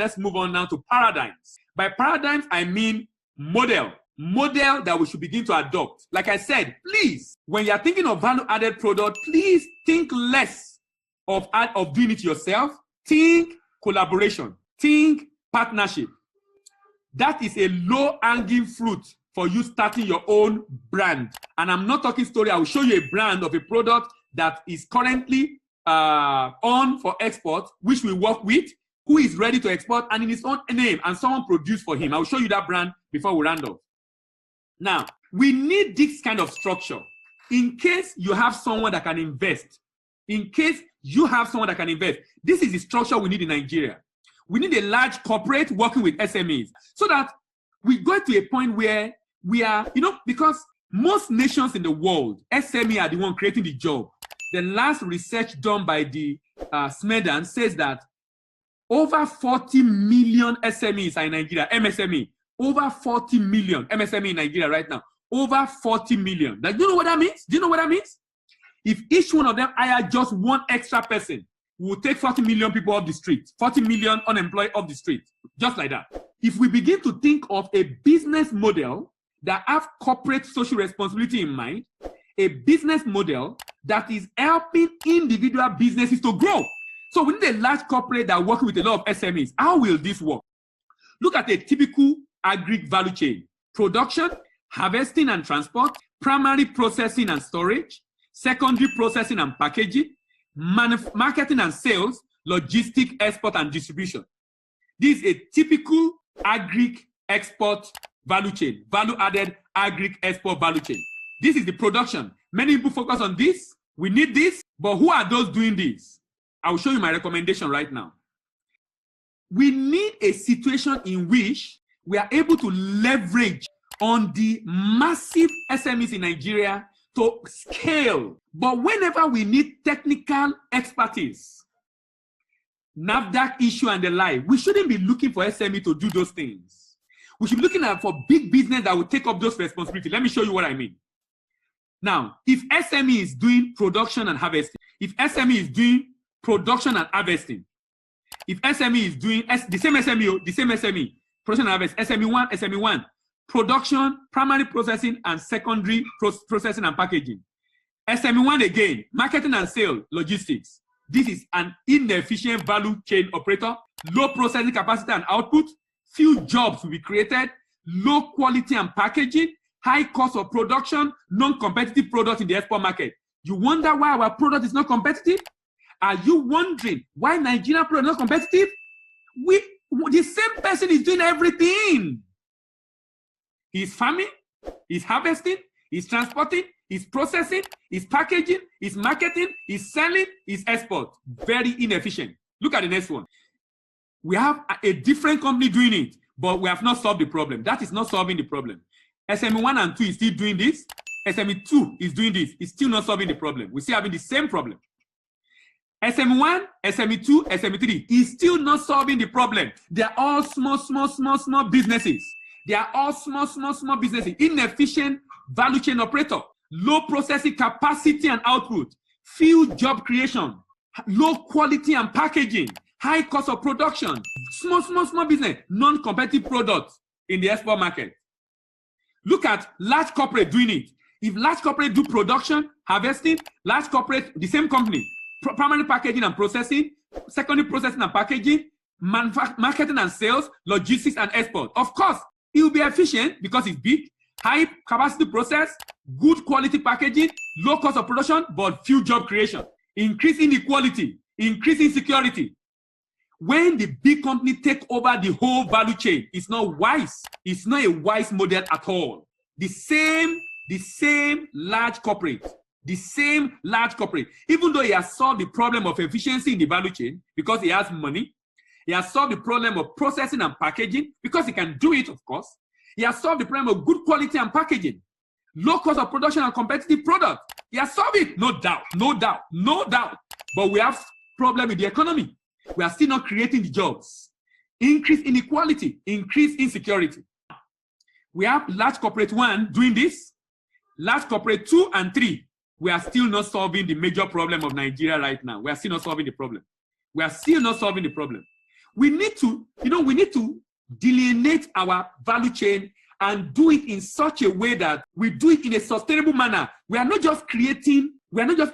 let's move on now to paradigms. By paradigms, I mean model that we should begin to adopt. Like I said, please, when you're thinking of value-added product, please think less of doing it yourself. Think collaboration. Think partnership. That is a low-hanging fruit for you starting your own brand. And I'm not talking story. I will show you a brand of a product that is currently on for export, which we work with, who is ready to export and in his own name, and someone produced for him. I will show you that brand before we round off. Now, we need this kind of structure in case you have someone that can invest. In case you have someone that can invest, this is the structure we need in Nigeria. We need a large corporate working with SMEs so that we go to a point where we are, because most nations in the world, SME are the one creating the job. The last research done by the Smedan says that over 40 million SMEs are in Nigeria, MSME. Over 40 million MSME in Nigeria right now. Over 40 million. Now, do you know what that means? Do you know what that means? If each one of them hire just one extra person, we will take 40 million people off the street. 40 million unemployed off the street. Just like that. If we begin to think of a business model that have corporate social responsibility in mind, a business model that is helping individual businesses to grow. So we need a large corporate that works with a lot of SMEs. How will this work? Look at a typical agric value chain. Production, harvesting and transport, primary processing and storage, secondary processing and packaging, marketing and sales, logistic, export and distribution. This is a typical agric export value chain, value-added agric export value chain. This is the production. Many people focus on this. We need this, but who are those doing this? I will show you my recommendation right now. We need a situation in which we are able to leverage on the massive SMEs in Nigeria to scale. But whenever we need technical expertise, NAFDAC issue and the like, we shouldn't be looking for SME to do those things. We should be looking for big business that will take up those responsibilities. Let me show you what I mean. Now, if SME is doing production and harvesting, if SME is doing production and harvesting, if SME is doing the same SME, production and harvest, SME1, production, primary processing, and secondary processing and packaging. SME1 again, marketing and sales, logistics. This is an inefficient value chain operator, low processing capacity and output, few jobs will be created, low quality and packaging, high cost of production, non-competitive product in the export market. You wonder why our product is not competitive? Are you wondering why Nigerian product is not competitive? The same person is doing everything. He's farming, he's harvesting, he's transporting, he's processing, he's packaging, he's marketing, he's selling, he's export. Very inefficient. Look at the next one. We have a different company doing it, but we have not solved the problem. That is not solving the problem. SME1 and 2 is still doing this. SME2 is doing this. It's still not solving the problem. We're still having the same problem. SME1, SME2, SME3 is still not solving the problem. They're all small businesses. They are all small businesses. Inefficient value chain operator. Low processing capacity and output. Few job creation. Low quality and packaging. High cost of production. Small business. Non-competitive products in the export market. Look at large corporate doing it. If large corporate do production, harvesting, large corporate, the same company, primary packaging and processing, secondary processing and packaging, marketing and sales, logistics and export. Of course, it will be efficient because it's big, high capacity process, good quality packaging, low cost of production, but few job creation. Increase inequality, increase insecurity. When the big company take over the whole value chain, it's not wise. It's not a wise model at all. The same large corporate, even though he has solved the problem of efficiency in the value chain because he has money, he has solved the problem of processing and packaging because he can do it, of course. He has solved the problem of good quality and packaging, low cost of production and competitive product. He has solved it, no doubt. But we have problem with the economy. We are still not creating the jobs. Increase inequality, increase insecurity. We have large corporate 1 doing this. Large corporate 2 and 3. We are still not solving the major problem of Nigeria right now. We are still not solving the problem. we need to, we need to delineate our value chain and do it in such a way that we do it in a sustainable manner. We are not just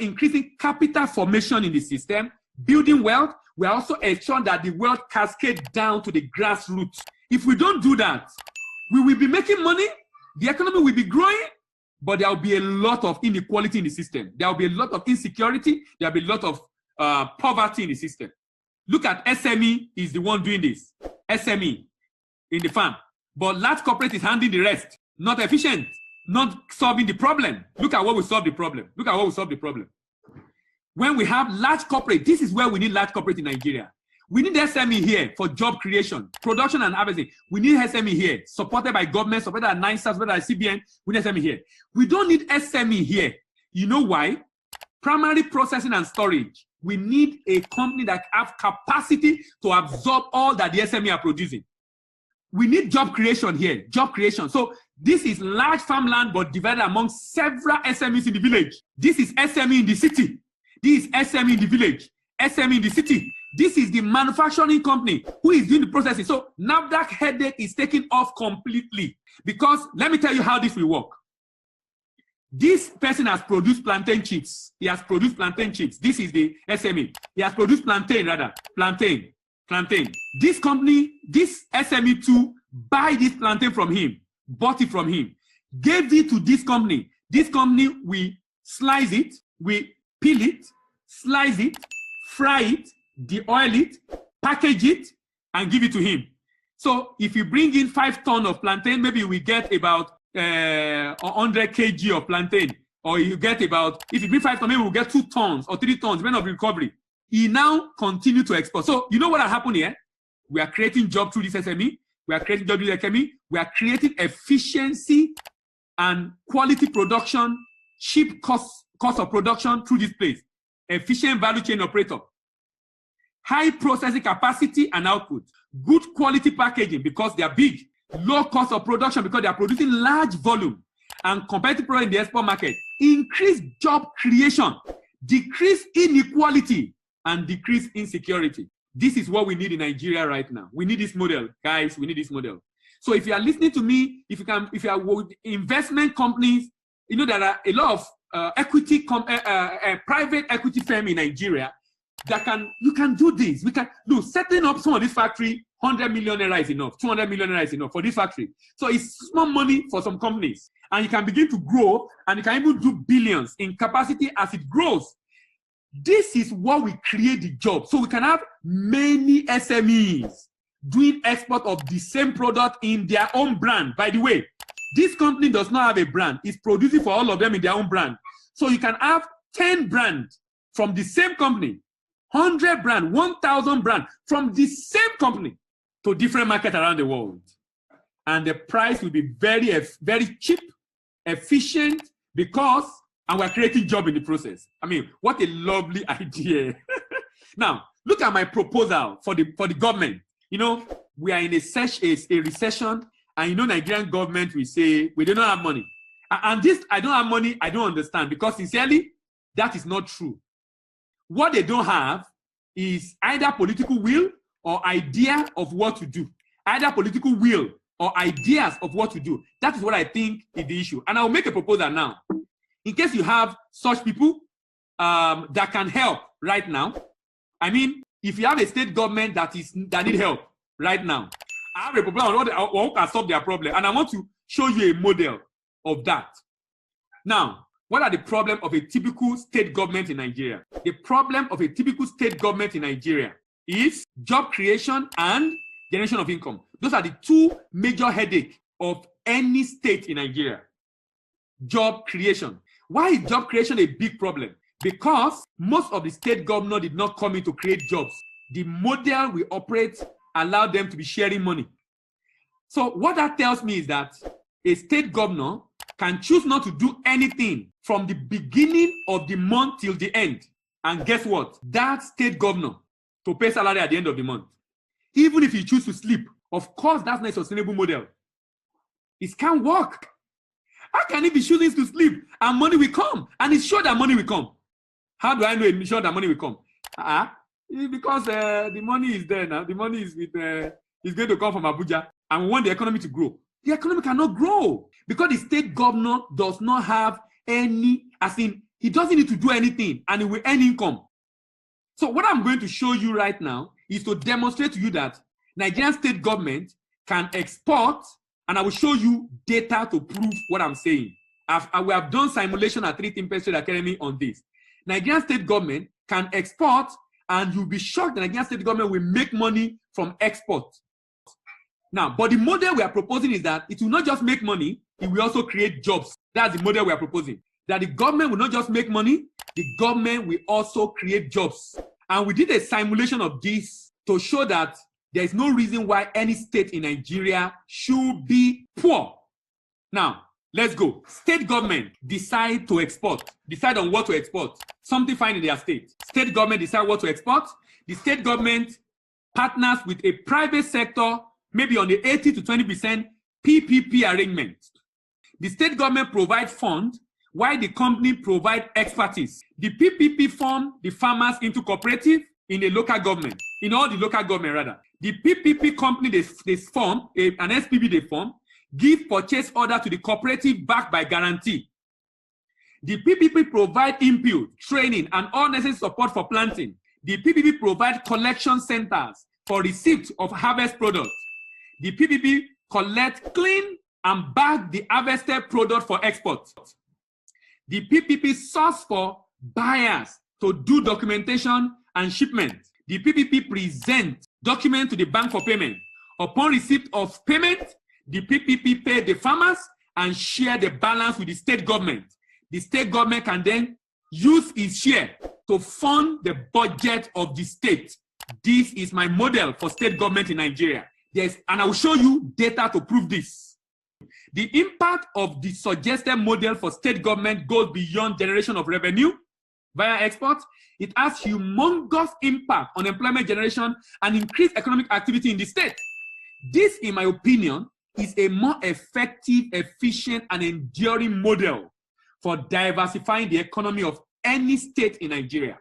increasing capital formation in the system, building wealth. We are also ensuring that the wealth cascades down to the grassroots. If we don't do that, we will be making money, the economy will be growing, but there will be a lot of inequality in the system. There will be a lot of insecurity. There will be a lot of poverty in the system. Look at SME is the one doing this. SME in the farm. But large corporate is handling the rest. Not efficient. Not solving the problem. Look at what will solve the problem. Look at what will solve the problem. When we have large corporate, this is where we need large corporate in Nigeria. We need SME here for job creation, production and harvesting. We need SME here, supported by government, supported by NISA, supported by CBN. We need SME here. We don't need SME here. You know why? Primary processing and storage. We need a company that has capacity to absorb all that the SME are producing. We need job creation here, job creation. So this is large farmland, but divided among several SMEs in the village. This is SME in the city. This is SME in the village, SME in the city. This is the manufacturing company who is doing the processing. So now that headache is taken off completely. Because let me tell you how this will work. This person has produced plantain chips. He has produced plantain chips. This is the SME. He has produced plantain. This company, this SME too, buy this plantain from him, bought it from him, gave it to this company. This company, we slice it, we peel it, slice it, fry it, de-oil it, package it, and give it to him. So if you bring in 5 tons of plantain, maybe we get about 100 kg of plantain, or you get about, if you bring 5 tons, maybe we'll get 2 tons or 3 tons, depending on recovery. He now continue to export. So you know what has happened here? We are creating jobs through this SME. We are creating jobs through the SME. We are creating efficiency and quality production, cheap cost of production through this place. Efficient value chain operator. High processing capacity and output. Good quality packaging because they are big. Low cost of production because they are producing large volume. And competitive product in the export market. Increase job creation. Decrease inequality. And decrease insecurity. This is what we need in Nigeria right now. We need this model, guys. We need this model. So if you are listening to me, if you are with investment companies, you know there are a lot of private equity firm in Nigeria that you can do this. We can do setting up some of this factory. 100 million naira is enough. 200 million naira is enough for this factory. So it's small money for some companies, and you can begin to grow, and you can even do billions in capacity as it grows. This is what we create the job. So we can have many SMEs doing export of the same product in their own brand. By the way, this company does not have a brand. It's producing for all of them in their own brand. So you can have 10 brands from the same company, 100 brands, 1,000 brands from the same company to different markets around the world. And the price will be very, very cheap, efficient, and we're creating job in the process. I mean, what a lovely idea. Now, look at my proposal for the government. You know, we are in a recession, and you know, Nigerian government will say, we do not have money. And this, I don't have money, I don't understand, because sincerely, that is not true. What they don't have is either political will or idea of what to do. Either political will or ideas of what to do. That is what I think is the issue. And I'll make a proposal now. In case you have such people that can help right now, I mean, if you have a state government that need help right now, I have a proposal on what can solve their problem, and I want to show you a model of that. Now, what are the problems of a typical state government in Nigeria? The problem of a typical state government in Nigeria is job creation and generation of income. Those are the 2 major headaches of any state in Nigeria. Job creation. Why is job creation a big problem? Because most of the state governors did not come in to create jobs. The model we operate allowed them to be sharing money. So what that tells me is that a state governor can choose not to do anything from the beginning of the month till the end. And guess what? That state governor to pay salary at the end of the month. Even if you choose to sleep, of course, that's not a sustainable model. It can't work. How can he be choosing to sleep and money will come? And it's sure that money will come. How do I know it's sure that money will come? Because the money is there now. The money is with is going to come from Abuja, and we want the economy to grow. The economy cannot grow because the state governor does not have any, as in, he doesn't need to do anything, and he will earn income. So what I'm going to show you right now is to demonstrate to you that Nigerian state government can export, and I will show you data to prove what I'm saying. We have done simulation at 3 Think Trade Academy on this. Nigerian state government can export, and you'll be shocked that Nigerian state government will make money from export. Now, but the model we are proposing is that it will not just make money, it will also create jobs. That's the model we are proposing. That the government will not just make money, the government will also create jobs. And we did a simulation of this to show that there is no reason why any state in Nigeria should be poor. Now, let's go. State government decide to export, decide on what to export. Something fine in their state. State government decide what to export. The state government partners with a private sector, maybe on the 80 to 20% PPP arrangement. The state government provides funds while the company provides expertise. The PPP form the farmers into cooperative in the local government, in all the local government rather. The PPP company they form, an SPV they form, give purchase order to the cooperative backed by guarantee. The PPP provide input, training, and all necessary support for planting. The PPP provide collection centers for receipt of harvest products. The PPP collect, clean, and bag the harvested product for export. The PPP source for buyers to do documentation and shipment. The PPP present document to the bank for payment. Upon receipt of payment, the PPP pay the farmers and share the balance with the state government. The state government can then use its share to fund the budget of the state. This is my model for state government in Nigeria. Yes, and I will show you data to prove this. The impact of the suggested model for state government goes beyond generation of revenue via export. It has humongous impact on employment generation and increased economic activity in the state. This, in my opinion, is a more effective, efficient, and enduring model for diversifying the economy of any state in Nigeria.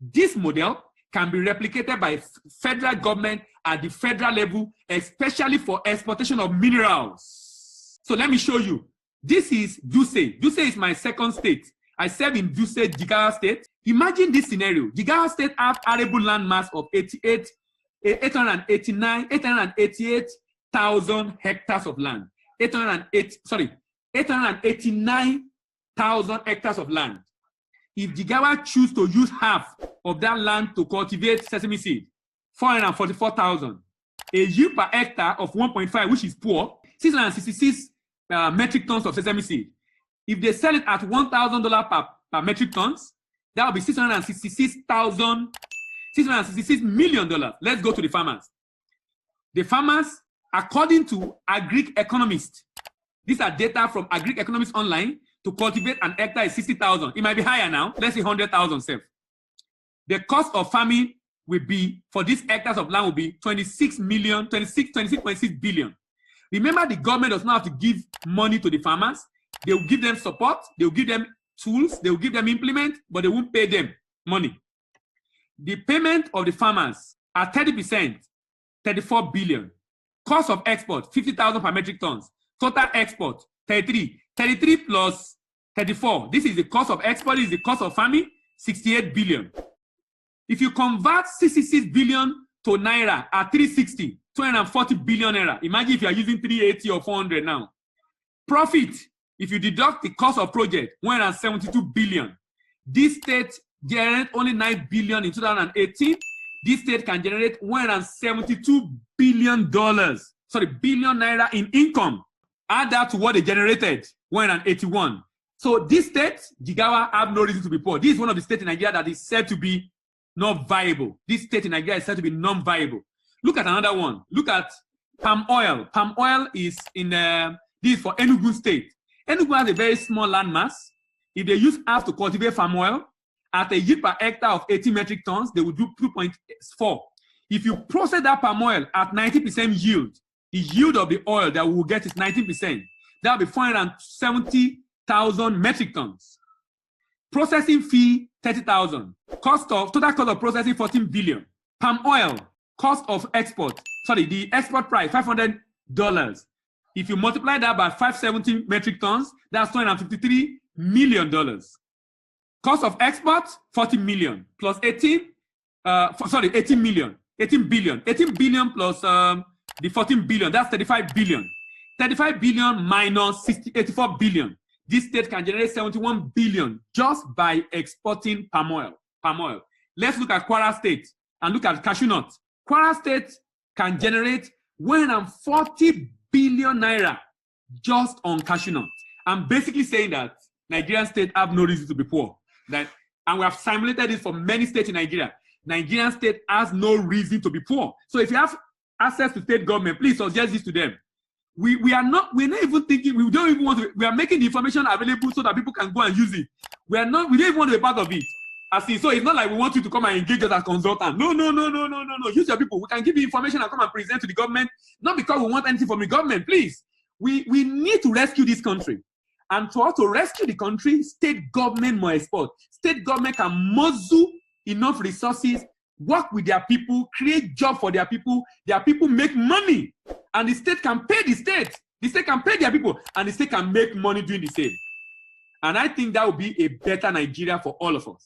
This model can be replicated by federal government at the federal level, especially for exportation of minerals. So let me show you. This is Duse. Duse is my second state. I serve in Duse, Jigawa State. Imagine this scenario. Jigawa State have arable land mass of 888,000 hectares of land. 889,000 hectares of land. If Jigawa choose to use half of that land to cultivate sesame seed, 444,000. A yield per hectare of 1.5, which is poor, 666 metric tons of sesame seed. If they sell it at $1,000 per metric tons, that will be $666 million. Let's go to the farmers. The farmers, according to Agric economists, these are data from Agric economists online, to cultivate an hectare is 60,000. It might be higher now. Let's say 100,000 self. The cost of farming will be, for these hectares of land, will be 26.6 billion. Remember, the government does not have to give money to the farmers. They will give them support. They will give them tools. They will give them implement, but they won't pay them money. The payment of the farmers at 30%, 34 billion. Cost of export, 50,000 per metric tons. Total export, 33. 33 plus 34. This is the cost of export. This is the cost of farming, 68 billion. If you convert 66 billion to naira at 360, 240 billion naira. Imagine if you are using 380 or 400 now. Profit, if you deduct the cost of project, 172 billion. This state generated only 9 billion in 2018. This state can generate $172 billion. Billion naira in income. Add that to what they generated, 181. So this state, Jigawa, have no reason to be poor. This is one of the states in Nigeria that is said to be not viable. This state in Nigeria is said to be non-viable. Look at another one. Look at palm oil. Palm oil is in, this is for Enugu State. Enugu has a very small land mass. If they use half to cultivate palm oil, at a yield per hectare of 80 metric tons, they will do 2.4. If you process that palm oil at 90% yield, the yield of the oil that we will get is 19%. That will be 470,000 metric tons. Processing fee, 30,000. Total cost of processing, 14 billion. Palm oil, cost of export. Sorry, the export price, $500. If you multiply that by 570 metric tons, that's $253 million. Cost of export, 40 million plus 18 million. 18 billion. 18 billion plus the 14 billion, that's 35 billion. 35 billion minus 84 billion. This state can generate 71 billion just by exporting palm oil. Let's look at Kwara State and look at cashew nut. Kwara State can generate 140 billion naira just on cashew nut. I'm basically saying that Nigerian states have no reason to be poor. And we have simulated this for many states in Nigeria. Nigerian state has no reason to be poor. So if you have access to state government, please suggest this to them. We're not even thinking, we don't even want to, we are making the information available so that people can go and use it. We don't even want to be part of it. So it's not like we want you to come and engage us as consultant. No. Use your people. We can give you information and come and present to the government, not because we want anything from the government, please. We need to rescue this country. And for us to rescue the country, state government must export. State government can muzzle enough resources, work with their people, create jobs for their people make money. And the state can pay the state. The state can pay their people, and the state can make money doing the same. And I think that would be a better Nigeria for all of us.